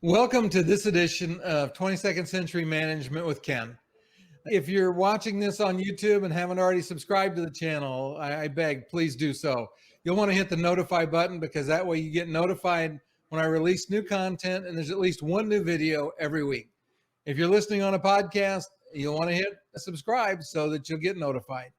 Welcome to this edition of 22nd Century Management with Ken. If you're watching this on YouTube and haven't already subscribed to the channel, I beg, please do so. You'll want to hit the notify button because that way you get notified when I release new content, and there's at least one new video every week. If you're listening on a podcast, you'll want to hit subscribe so that you'll get notified.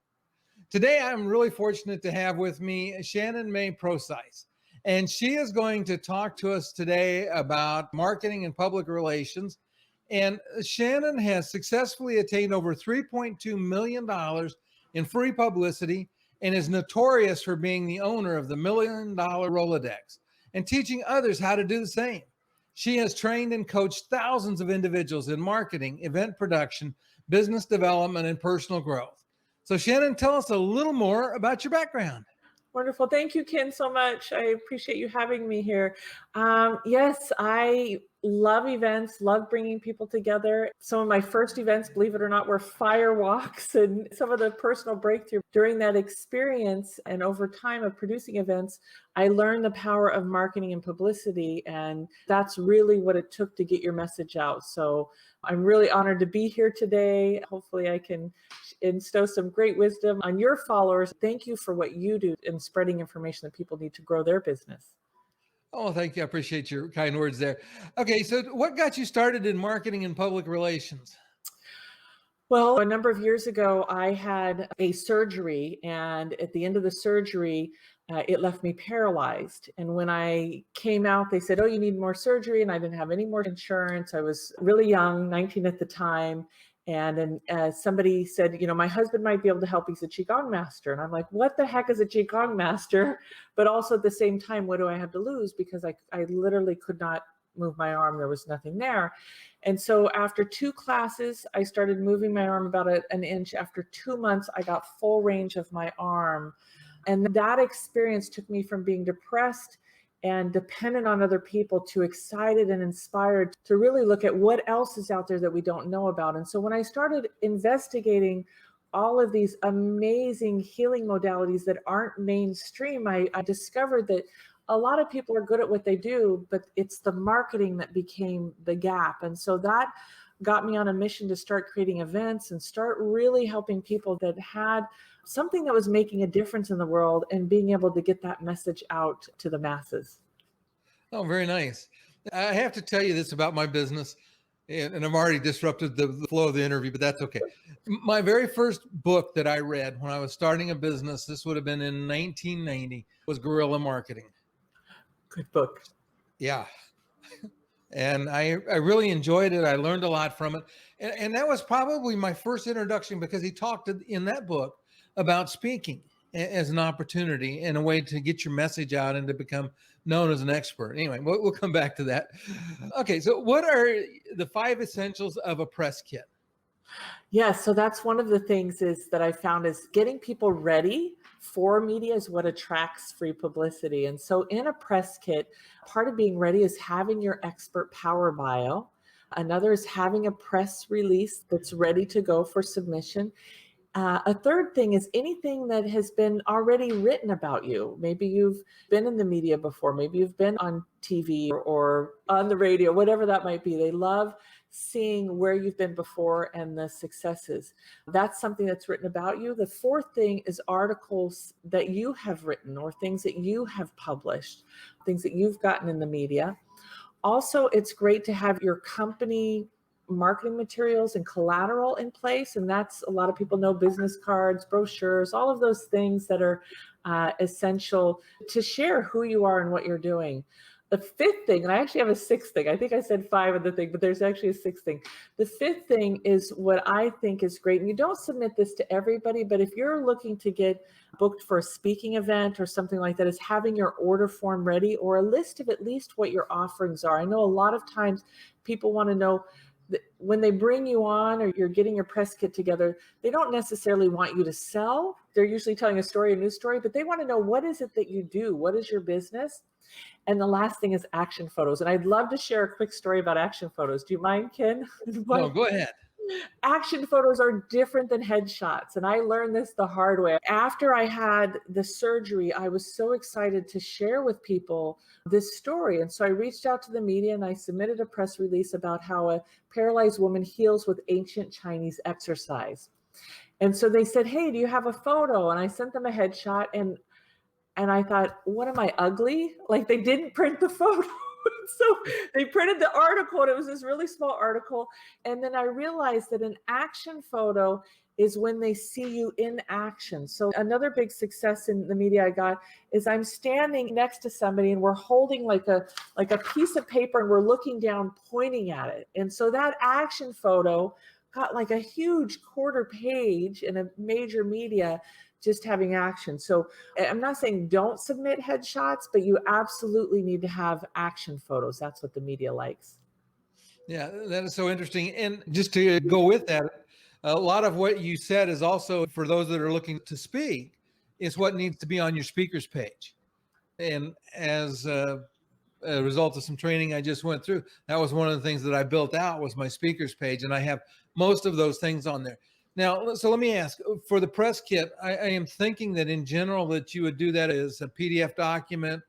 Today, I'm really fortunate to have with me Shannon Procise. And she is going to talk to us today about marketing and public relations. And Shannon has successfully attained over $3.2 million in free publicity and is notorious for being the owner of the $1 Million Rolodex and teaching others how to do the same. She has trained and coached thousands of individuals in marketing, event production, business development, and personal growth. So Shannon, tell us a little more about your background. Wonderful. Thank you, Ken, so much. I appreciate you having me here. Yes, I love events, love bringing people together. Some of my first events, believe it or not, were fire walks, and some of the personal breakthrough during that experience and over time of producing events, I learned the power of marketing and publicity, and that's really what it took to get your message out. So I'm really honored to be here today. Hopefully I can instill some great wisdom on your followers. Thank you for what you do in spreading information that people need to grow their business. Oh, thank you. I appreciate your kind words there. Okay, so what got you started in marketing and public relations? Well, a number of years ago, I had a surgery, and at the end of the surgery, it left me paralyzed. And when I came out, they said, "Oh, you need more surgery." And I didn't have any more insurance. I was really young, 19 at the time. And then somebody said, my husband might be able to help. He's a Qigong master. And I'm like, what the heck is a Qigong master? But also at the same time, what do I have to lose? Because I literally could not move my arm. There was nothing there. And so after 2 classes, I started moving my arm about an inch. After 2 months, I got full range of my arm. And that experience took me from being depressed and dependent on other people to excited and inspired to really look at what else is out there that we don't know about. And so when I started investigating all of these amazing healing modalities that aren't mainstream, I discovered that a lot of people are good at what they do, but it's the marketing that became the gap. And so that got me on a mission to start creating events and start really helping people that had something that was making a difference in the world and being able to get that message out to the masses. Oh, very nice. I have to tell you this about my business, and I've already disrupted the flow of the interview, but that's okay. My very first book that I read when I was starting a business, this would have been in 1990, was Guerrilla Marketing. Good book. Yeah. And I really enjoyed it. I learned a lot from it. And that was probably my first introduction because he talked in that book about speaking as an opportunity and a way to get your message out and to become known as an expert. Anyway, we'll come back to that. Okay, so what are the 5 essentials of a press kit? Yes, so that's one of the things is that I found is getting people ready for media is what attracts free publicity. And so in a press kit, part of being ready is having your expert power bio. Another is having a press release that's ready to go for submission. A third thing is anything that has been already written about you. Maybe you've been in the media before. Maybe you've been on TV or on the radio, whatever that might be. They love seeing where you've been before and the successes. That's something that's written about you. The fourth thing is articles that you have written or things that you have published, things that you've gotten in the media. Also, it's great to have your company marketing materials and collateral in place. And that's, a lot of people know, business cards, brochures, all of those things that are essential to share who you are and what you're doing. The fifth thing, and I actually have a sixth thing. I think I said 5 in the thing, but there's actually a sixth thing. The fifth thing is what I think is great. And you don't submit this to everybody, but if you're looking to get booked for a speaking event or something like that, is having your order form ready or a list of at least what your offerings are. I know a lot of times people want to know when they bring you on or you're getting your press kit together, they don't necessarily want you to sell. They're usually telling a story, a news story, but they want to know, what is it that you do? What is your business? And the last thing is action photos. And I'd love to share a quick story about action photos. Do you mind, Ken? No, go ahead. Action photos are different than headshots. And I learned this the hard way. After I had the surgery, I was so excited to share with people this story. And so I reached out to the media and I submitted a press release about how a paralyzed woman heals with ancient Chinese exercise. And so they said, "Hey, do you have a photo?" And I sent them a headshot, and I thought, what am I, ugly? Like, they didn't print the photo. So they printed the article, and it was this really small article. And then I realized that an action photo is when they see you in action. So another big success in the media I got is I'm standing next to somebody and we're holding like a piece of paper and we're looking down, pointing at it. And so that action photo got like a huge quarter page in a major media, just having action. So I'm not saying don't submit headshots, but you absolutely need to have action photos. That's what the media likes. Yeah, that is so interesting. And just to go with that, a lot of what you said is also for those that are looking to speak, is what needs to be on your speaker's page. And as a result of some training I just went through, that was one of the things that I built out was my speaker's page, and I have most of those things on there. Now, so let me ask, for the press kit, I am thinking that in general that you would do that as a PDF document,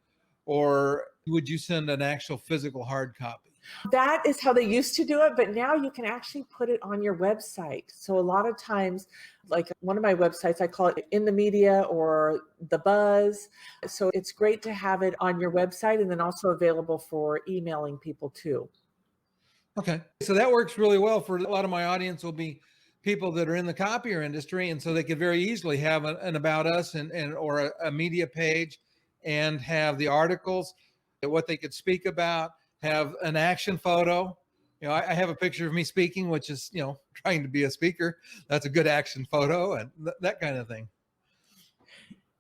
or would you send an actual physical hard copy? That is how they used to do it, but now you can actually put it on your website. So a lot of times, like one of my websites, I call it In the Media or The Buzz. So it's great to have it on your website and then also available for emailing people too. Okay. So that works really well for a lot of my audience will be people that are in the copier industry. And so they could very easily have an about us and or a media page and have the articles, what they could speak about, have an action photo. You know, I have a picture of me speaking, which is, you know, trying to be a speaker. That's a good action photo and that kind of thing.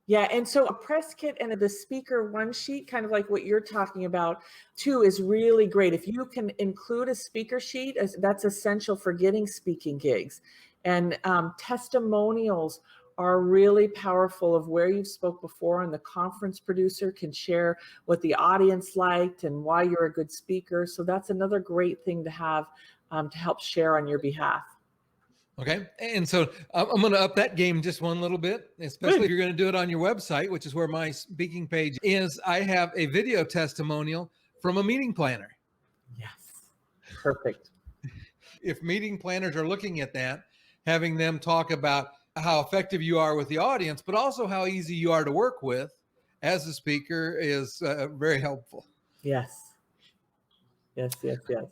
Yeah, and so a press kit and the speaker one sheet, kind of like what you're talking about too, is really great. If you can include a speaker sheet, that's essential for getting speaking gigs. And testimonials are really powerful of where you've spoke before, and the conference producer can share what the audience liked and why you're a good speaker. So that's another great thing to have to help share on your behalf. Okay. And so I'm going to up that game just one little bit, especially if you're going to do it on your website, which is where my speaking page is. I have a video testimonial from a meeting planner. Yes. Perfect. If meeting planners are looking at that, having them talk about how effective you are with the audience, but also how easy you are to work with as a speaker is very helpful. Yes. Yes, yes, yes.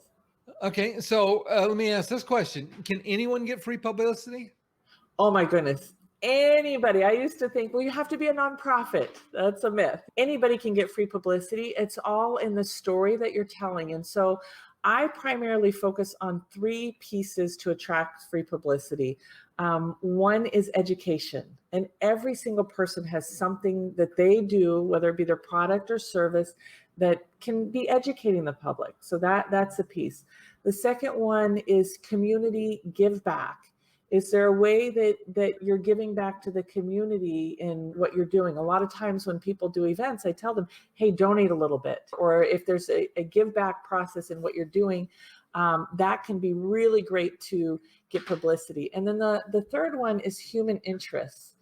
Okay. So let me ask this question. Can anyone get free publicity? Oh my goodness. Anybody. I used to think, well, you have to be a nonprofit. That's a myth. Anybody can get free publicity. It's all in the story that you're telling. And so I primarily focus on 3 pieces to attract free publicity. One is education. And every single person has something that they do, whether it be their product or service, that can be educating the public. So that's a piece. The second one is community give back. Is there a way that you're giving back to the community in what you're doing? A lot of times when people do events, I tell them, hey, donate a little bit. Or if there's a give back process in what you're doing, that can be really great to get publicity. And then the third one is human interests.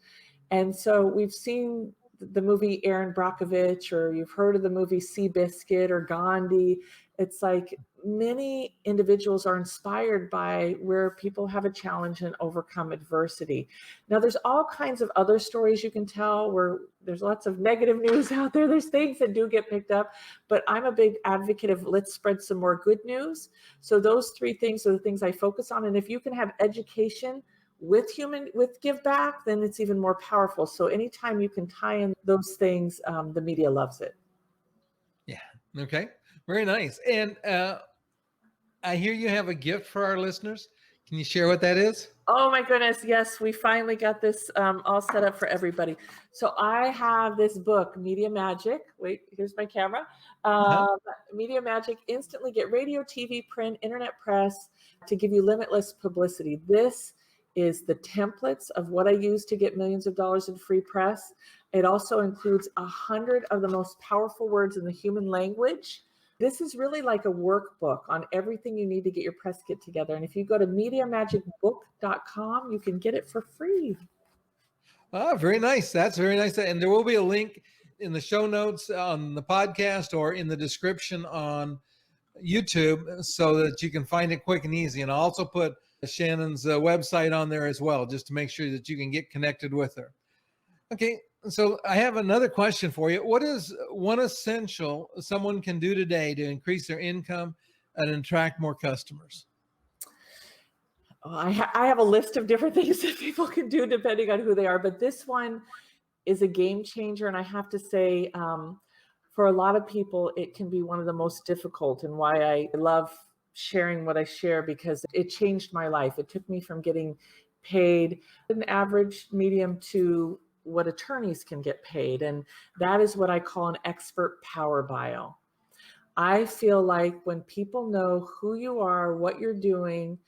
And so we've seen the movie Erin Brockovich, or you've heard of the movie Seabiscuit or Gandhi. It's like many individuals are inspired by where people have a challenge and overcome adversity. Now, there's all kinds of other stories you can tell where there's lots of negative news out there. There's things that do get picked up, but I'm a big advocate of let's spread some more good news. So those 3 things are the things I focus on. And if you can have education with give back, then it's even more powerful. So anytime you can tie in those things, the media loves it. Yeah. Okay. Very nice. And I hear you have a gift for our listeners. Can you share what that is? Oh my goodness. Yes, we finally got this all set up for everybody. So I have this book, Media Magic. Wait, here's my camera. Media Magic, instantly get radio, TV, print, internet press to give you limitless publicity. This is the templates of what I use to get millions of dollars in free press. It also includes 100 of the most powerful words in the human language This is really like a workbook on everything you need to get your press kit together. And if you go to MediaMagicBook.com, you can get it for free. Ah, very nice. That's very nice. And there will be a link in the show notes on the podcast or in the description on YouTube so that you can find it quick and easy. And I'll also put Shannon's website on there as well, just to make sure that you can get connected with her. Okay, so I have another question for you. What is one essential someone can do today to increase their income and attract more customers? I have a list of different things that people can do depending on who they are, but this one is a game changer. And I have to say, for a lot of people, it can be one of the most difficult, and why I love sharing what I share, because it changed my life. It took me from getting paid an average medium to what attorneys can get paid. And that is what I call an expert power bio. I feel like when people know who you are, what you're doing,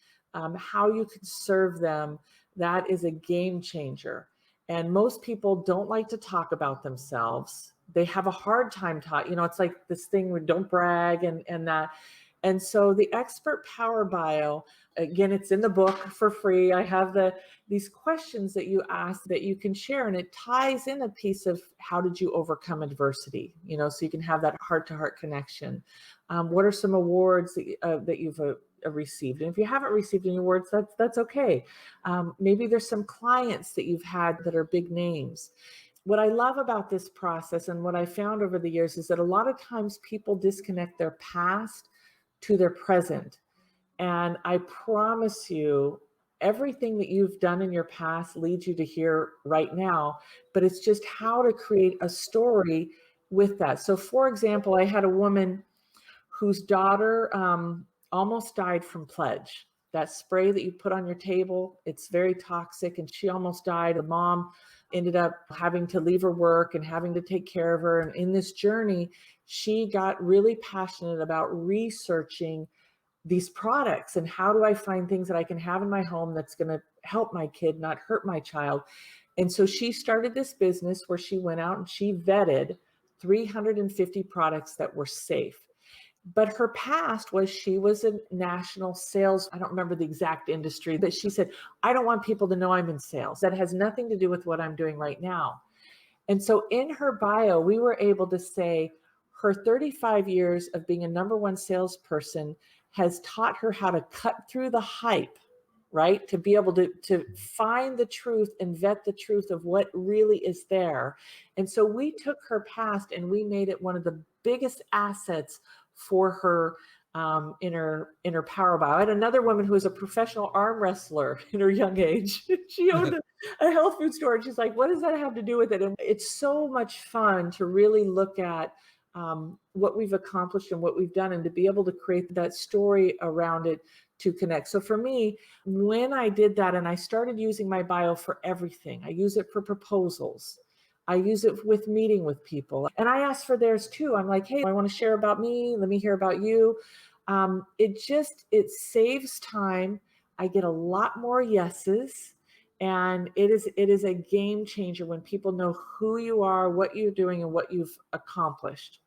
how you can serve them, that is a game changer. And most people don't like to talk about themselves. They have a hard time talking. It's like this thing where don't brag and that. And so the expert power bio, again, it's in the book for free. I have these questions that you ask that you can share, and it ties in a piece of how did you overcome adversity, so you can have that heart-to-heart connection. What are some awards that you've received? And if you haven't received any awards, that's okay. Maybe there's some clients that you've had that are big names. What I love about this process, and what I found over the years, is that a lot of times people disconnect their past to their present. And I promise you, everything that you've done in your past leads you to here right now, but it's just how to create a story with that. So for example, I had a woman whose daughter almost died from pledge. That spray that you put on your table, it's very toxic, and she almost died. The mom ended up having to leave her work and having to take care of her. And in this journey, she got really passionate about researching these products and how do I find things that I can have in my home that's going to help my kid, not hurt my child. And so she started this business where she went out and she vetted 350 products that were safe. But her past was she was a national sales, I don't remember the exact industry, but she said, I don't want people to know I'm in sales. That has nothing to do with what I'm doing right now. And so in her bio, we were able to say her 35 years of being a number one salesperson has taught her how to cut through the hype, right? To be able to find the truth and vet the truth of what really is there. And so we took her past and we made it one of the biggest assets for her in her power bio. I had another woman who was a professional arm wrestler in her young age. She owned a health food store, and she's like, what does that have to do with it? And it's so much fun to really look at what we've accomplished and what we've done, and to be able to create that story around it to connect. So for me, when I did that and I started using my bio for everything, I use it for proposals. I use it with meeting with people. And I ask for theirs too. I'm like, hey, I want to share about me. Let me hear about you. It saves time. I get a lot more yeses. And it is a game changer when people know who you are, what you're doing, and what you've accomplished.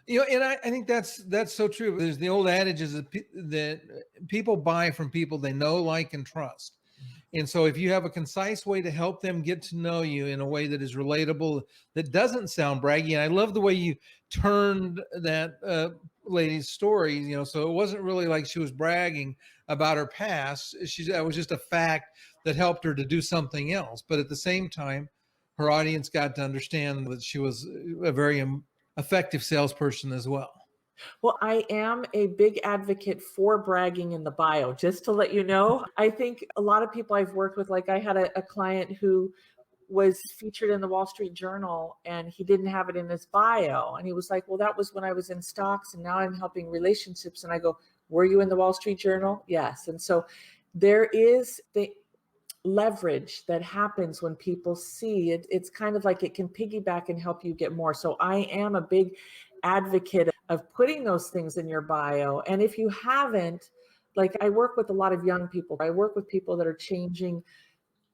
And I think that's so true. There's the old adage is that people buy from people they know, like, and trust. And so if you have a concise way to help them get to know you in a way that is relatable, that doesn't sound braggy. And I love the way you turned that lady's story, so it wasn't really like she was bragging about her past. That was just a fact that helped her to do something else. But at the same time, her audience got to understand that she was a very effective salesperson as well. Well, I am a big advocate for bragging in the bio, just to let you know. I think a lot of people I've worked with, like I had a client who was featured in the Wall Street Journal and he didn't have it in his bio. And he was like, well, that was when I was in stocks and now I'm helping relationships. And I go, were you in the Wall Street Journal? Yes. And so there is the leverage that happens when people see it. It's kind of like it can piggyback and help you get more. So I am a big advocate of putting those things in your bio. And if you haven't, like I work with a lot of young people, I work with people that are changing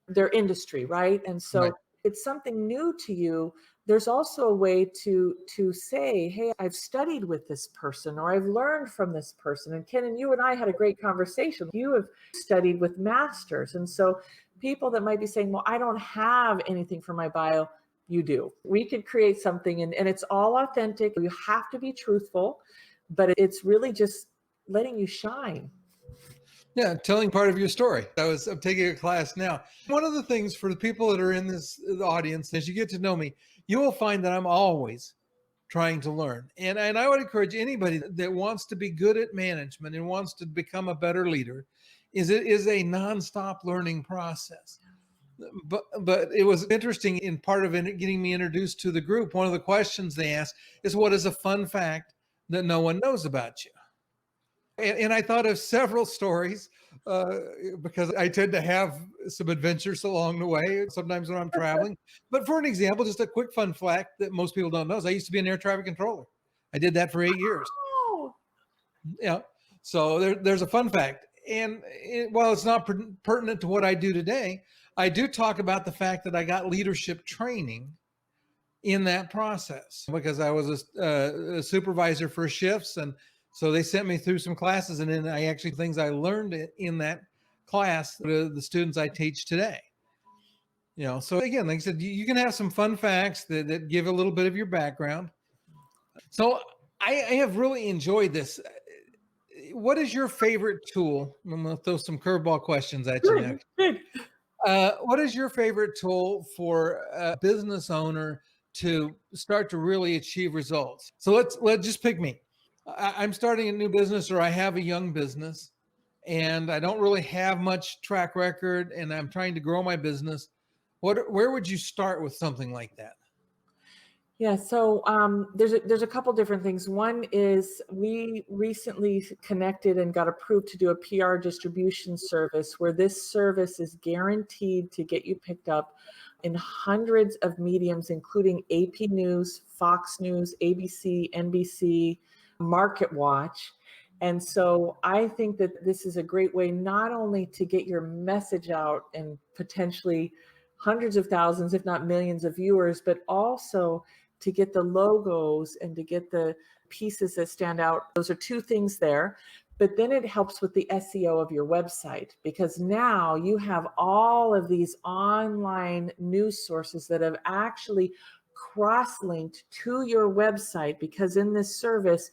their industry, right? And so Right. it's something new to you, there's also a way to say, hey, I've studied with this person, or I've learned from this person. And Ken, and you and I had a great conversation. You have studied with masters. And so people that might be saying, well, I don't have anything for my bio, you do. We could create something, and it's all authentic. You have to be truthful, but it's really just letting you shine. Yeah, telling part of your story. I'm taking a class now. One of the things for the people that are in this audience, as you get to know me, you will find that I'm always trying to learn. And I would encourage anybody that wants to be good at management and wants to become a better leader, it is a nonstop learning process. But it was interesting in part of it, getting me introduced to the group. One of the questions they asked is, what is a fun fact that no one knows about you? And I thought of several stories because I tend to have some adventures along the way, sometimes when I'm traveling. But for an example, just a quick fun fact that most people don't know is I used to be an air traffic controller. I did that for 8 years. Oh, Yeah. So there's a fun fact. And while it's not pertinent to what I do today, I do talk about the fact that I got leadership training in that process because I was a supervisor for shifts. And so they sent me through some classes, and then things I learned in that class, the students I teach today. So again, like I said, you can have some fun facts that give a little bit of your background. So I have really enjoyed this. What is your favorite tool? I'm going to throw some curveball questions at you now. good. What is your favorite tool for a business owner to start to really achieve results? So let's just pick me. I'm starting a new business, or I have a young business, and I don't really have much track record, and I'm trying to grow my business. Where would you start with something like that? Yeah, so there's a couple different things. One is we recently connected and got approved to do a PR distribution service where this service is guaranteed to get you picked up in hundreds of mediums, including AP News, Fox News, ABC, NBC, Market Watch. And so I think that this is a great way not only to get your message out and potentially hundreds of thousands, if not millions of viewers, but also to get the logos and to get the pieces that stand out. Those are two things there. But then it helps with the SEO of your website, because now you have all of these online news sources that have actually cross-linked to your website, because in this service,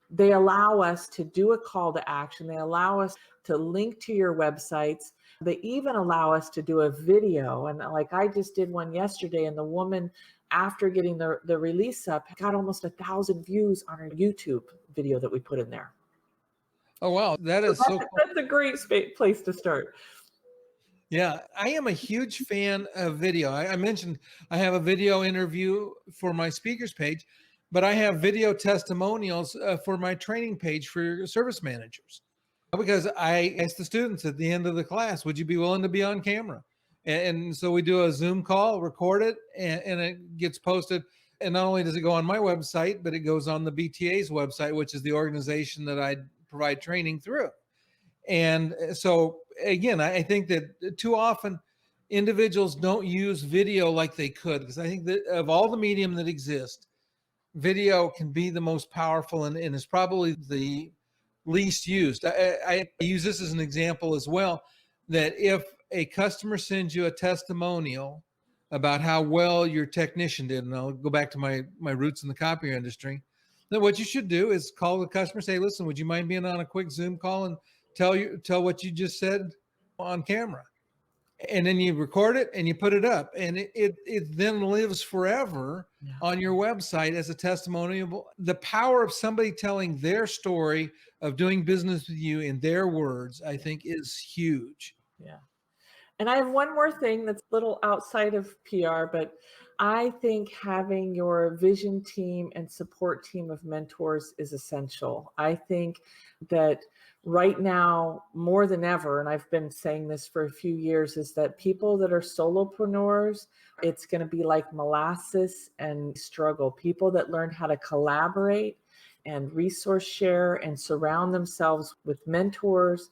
they allow us to do a call to action. They allow us to link to your websites. They even allow us to do a video. And like I just did one yesterday, and the woman, after getting the release up, got almost 1,000 views on her YouTube video that we put in there. Oh, wow. That is so cool. That's a great place to start. Yeah, I am a huge fan of video. I mentioned I have a video interview for my speakers page, but I have video testimonials for my training page for service managers, because I asked the students at the end of the class, would you be willing to be on camera? And so we do a Zoom call, record it, and it gets posted. And not only does it go on my website, but it goes on the BTA's website, which is the organization that I provide training through. And so again, I think that too often individuals don't use video like they could, because I think that of all the medium that exist, video can be the most powerful and is probably the least used. I use this as an example as well, that if a customer sends you a testimonial about how well your technician did, and I'll go back to my roots in the copier industry, then what you should do is call the customer, say, listen, would you mind being on a quick Zoom call and tell what you just said on camera? And then you record it and you put it up, and it then lives forever on your website as a testimonial. The power of somebody telling their story of doing business with you in their words, I think, is huge. Yeah. And I have one more thing that's a little outside of PR, but I think having your vision team and support team of mentors is essential. I think that right now, more than ever, and I've been saying this for a few years, is that people that are solopreneurs, it's going to be like molasses and struggle. People that learn how to collaborate and resource share and surround themselves with mentors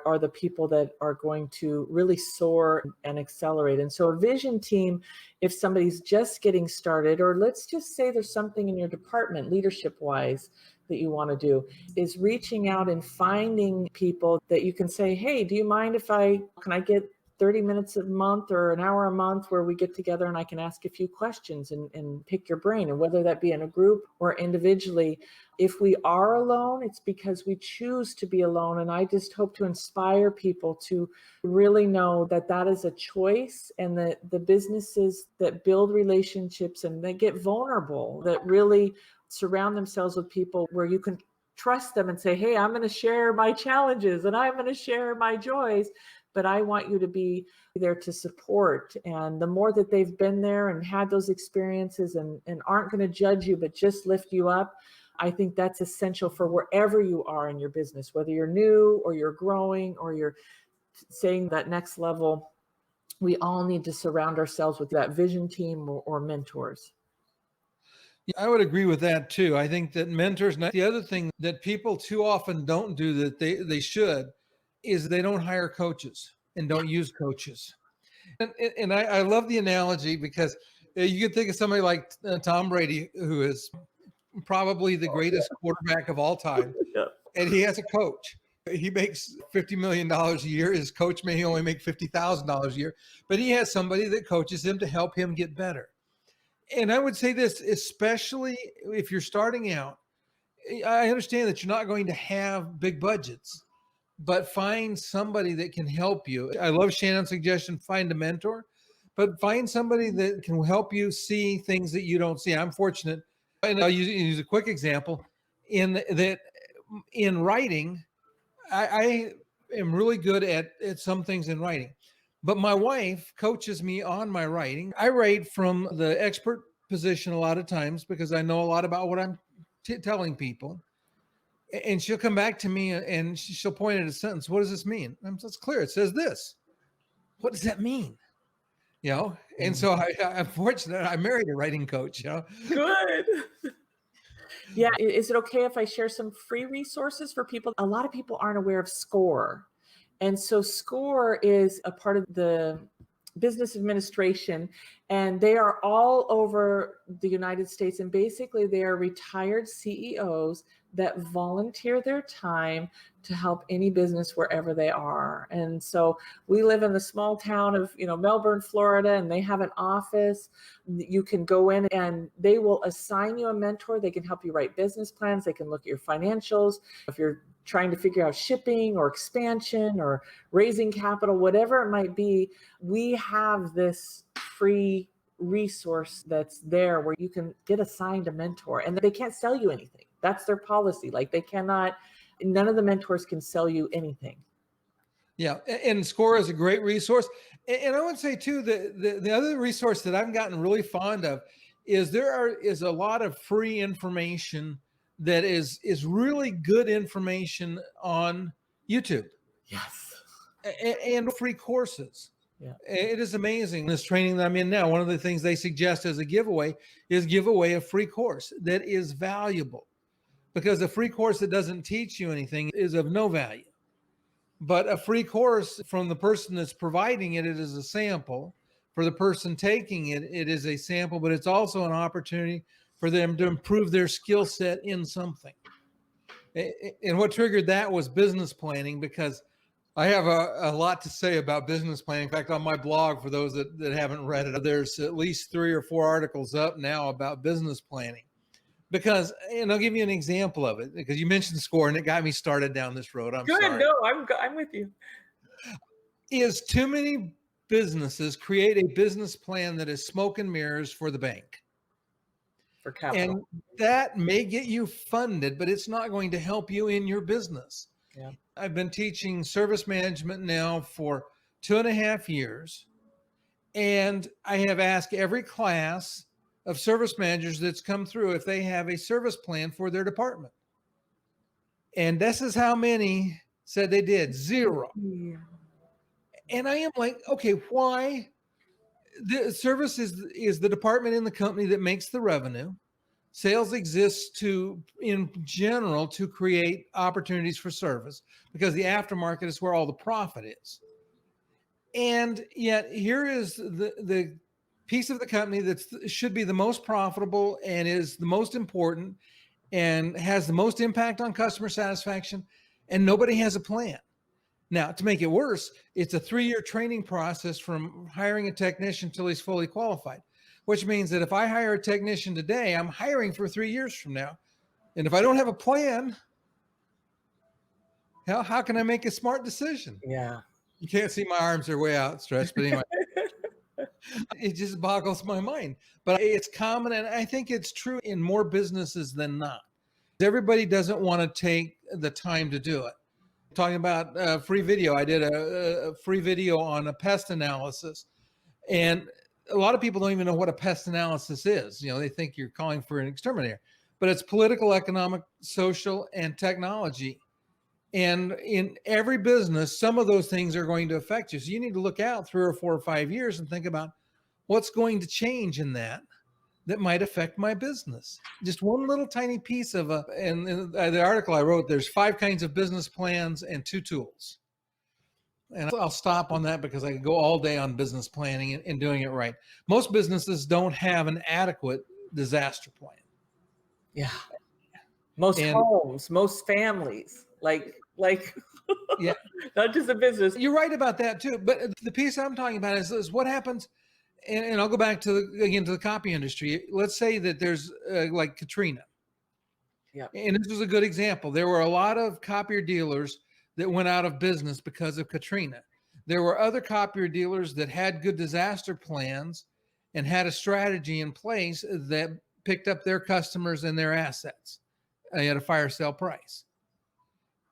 are the people that are going to really soar and accelerate. And so a vision team, if somebody's just getting started, or let's just say there's something in your department leadership wise that you want to do, is reaching out and finding people that you can say, hey, do you mind if can I get 30 minutes a month or an hour a month where we get together and I can ask a few questions and pick your brain, and whether that be in a group or individually. If we are alone, it's because we choose to be alone. And I just hope to inspire people to really know that that is a choice, and that the businesses that build relationships and they get vulnerable, that really surround themselves with people where you can trust them and say, hey, I'm going to share my challenges and I'm going to share my joys, but I want you to be there to support. And the more that they've been there and had those experiences and aren't going to judge you, but just lift you up, I think that's essential for wherever you are in your business, whether you're new or you're growing or you're saying that next level. We all need to surround ourselves with that vision team or mentors. I would agree with that too. I think that mentors, the other thing that people too often don't do that they should, is they don't hire coaches and don't use coaches. And I love the analogy, because you can think of somebody like Tom Brady, who is probably the greatest quarterback of all time. Yeah. And he has a coach. He makes $50 million a year. His coach may only make $50,000 a year, but he has somebody that coaches him to help him get better. And I would say this, especially if you're starting out, I understand that you're not going to have big budgets, but find somebody that can help you. I love Shannon's suggestion, find a mentor, but find somebody that can help you see things that you don't see. I'm fortunate, and I'll use a quick example in writing. I am really good at some things in writing, but my wife coaches me on my writing. I write from the expert position a lot of times because I know a lot about what I'm telling people. And she'll come back to me and she'll point at a sentence. What does this mean? It's clear. It says this. What does that mean? And so I'm fortunate. I married a writing coach. Good. Yeah. Is it okay if I share some free resources for people? A lot of people aren't aware of SCORE. And so SCORE is a part of the business administration, and they are all over the United States. And basically they are retired CEOs that volunteer their time to help any business wherever they are. And so we live in the small town of, Melbourne, Florida, and they have an office. You can go in and they will assign you a mentor. They can help you write business plans. They can look at your financials. If you're trying to figure out shipping or expansion or raising capital, whatever it might be, we have this free resource that's there where you can get assigned a mentor, and they can't sell you anything. That's their policy. Like none of the mentors can sell you anything. Yeah. And SCORE is a great resource. And I would say too, the other resource that I've gotten really fond of is there is a lot of free information that is really good information on YouTube. Yes. And free courses. Yeah. It is amazing. This training that I'm in now, one of the things they suggest as a giveaway is give away a free course that is valuable, because a free course that doesn't teach you anything is of no value. But a free course from the person that's providing it is a sample. For the person taking it, it is a sample, but it's also an opportunity for them to improve their skill set in something. And what triggered that was business planning, because I have a lot to say about business planning. In fact, on my blog, for those that haven't read it, there's at least 3 or 4 articles up now about business planning. Because, and I'll give you an example of it, because you mentioned SCORE and it got me started down this road. I'm sorry. No, I'm with you. Is too many businesses create a business plan that is smoke and mirrors for the bank. For capital. And that may get you funded, but it's not going to help you in your business. Yeah. I've been teaching service management now for 2.5 years. And I have asked every class of service managers that's come through if they have a service plan for their department. And this is how many said they did. 0. Yeah. And I am like, okay, why? The service is the department in the company that makes the revenue. Sales exists in general, to create opportunities for service, because the aftermarket is where all the profit is. And yet here is the piece of the company that should be the most profitable and is the most important and has the most impact on customer satisfaction, and nobody has a plan. Now, to make it worse, it's a 3-year training process from hiring a technician till he's fully qualified, which means that if I hire a technician today, I'm hiring for 3 years from now. And if I don't have a plan, how can I make a smart decision? Yeah. You can't see my arms are way outstretched, but anyway, it just boggles my mind. But it's common, and I think it's true in more businesses than not. Everybody doesn't want to take the time to do it. Talking about free video, I did a free video on a pest analysis, and a lot of people don't even know what a pest analysis is. They think you're calling for an exterminator, but it's political, economic, social, and technology. And in every business, some of those things are going to affect you. So you need to look out 3 or 4 or 5 years and think about what's going to change in that might affect my business. Just one little tiny piece of and in the article I wrote, there's 5 kinds of business plans and 2 tools. And I'll stop on that because I could go all day on business planning and doing it right. Most businesses don't have an adequate disaster plan. Yeah. Most homes, most families, like yeah, not just a business. You're right about that too. But the piece I'm talking about is what happens. And I'll go back to the copy industry. Let's say that there's like Katrina. Yeah. And this was a good example. There were a lot of copier dealers that went out of business because of Katrina. There were other copier dealers that had good disaster plans and had a strategy in place that picked up their customers and their assets at a fire sale price.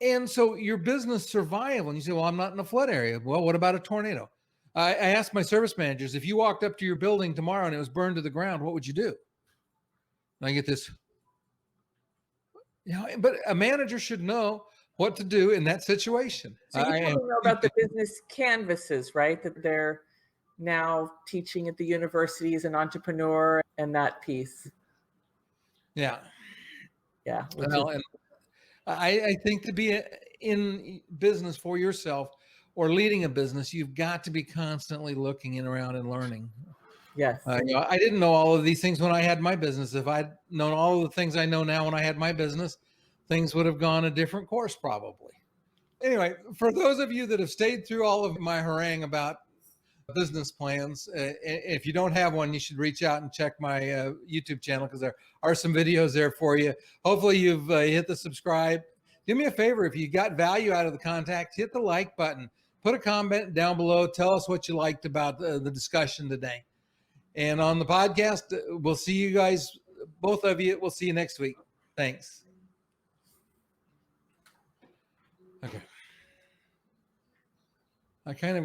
And so your business survival, and you say, well, I'm not in a flood area. Well, what about a tornado? I asked my service managers, if you walked up to your building tomorrow and it was burned to the ground, what would you do? And I get this, but a manager should know what to do in that situation. So you probably know about the business canvases, right? That they're now teaching at the university as an entrepreneur, and that piece. Yeah. Yeah. Well, and I think to be in business for yourself or leading a business, you've got to be constantly looking in around and learning. Yes. I didn't know all of these things when I had my business. If I'd known all of the things I know now when I had my business, things would have gone a different course probably. Anyway, for those of you that have stayed through all of my harangue about business plans, if you don't have one, you should reach out and check my YouTube channel, because there are some videos there for you. Hopefully you've hit the subscribe. Do me a favor, if you got value out of the content, hit the like button. Put a comment down below. Tell us what you liked about the discussion today. And on the podcast, we'll see you guys, both of you. We'll see you next week. Thanks. Okay. I kind of